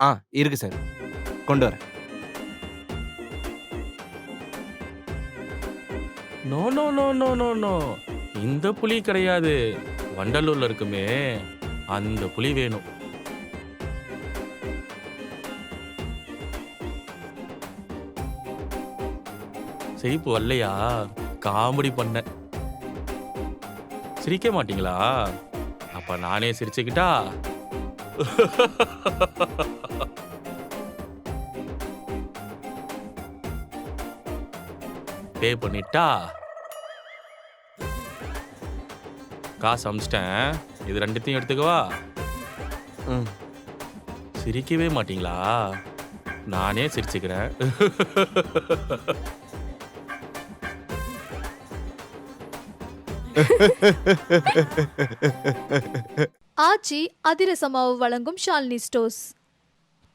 ஆ இருக்கு சார். கொண்டு வரேன். No no no no no no. இந்த புலி கிடையாது. வண்டலூர்ல இருக்குமே அந்த புலி வேணும். சிரிப்பு வரலையா? காமெடி பண்ண. சிரிக்க மாட்டீங்களா? அப்ப நானே சிரிச்சுக்கிட்டா? பே பண்ணிட்டா? காசு அமிச்சிட்டேன். இது ரெண்டுத்தையும் எடுத்துக்கவா? ம். சிரிக்கவே மாட்டீங்களா? நானே சிரிச்சுக்கிறேன். ஆச்சி அதிரசமாவு வழங்கும் ஷாலினி ஸ்டோர்ஸ்.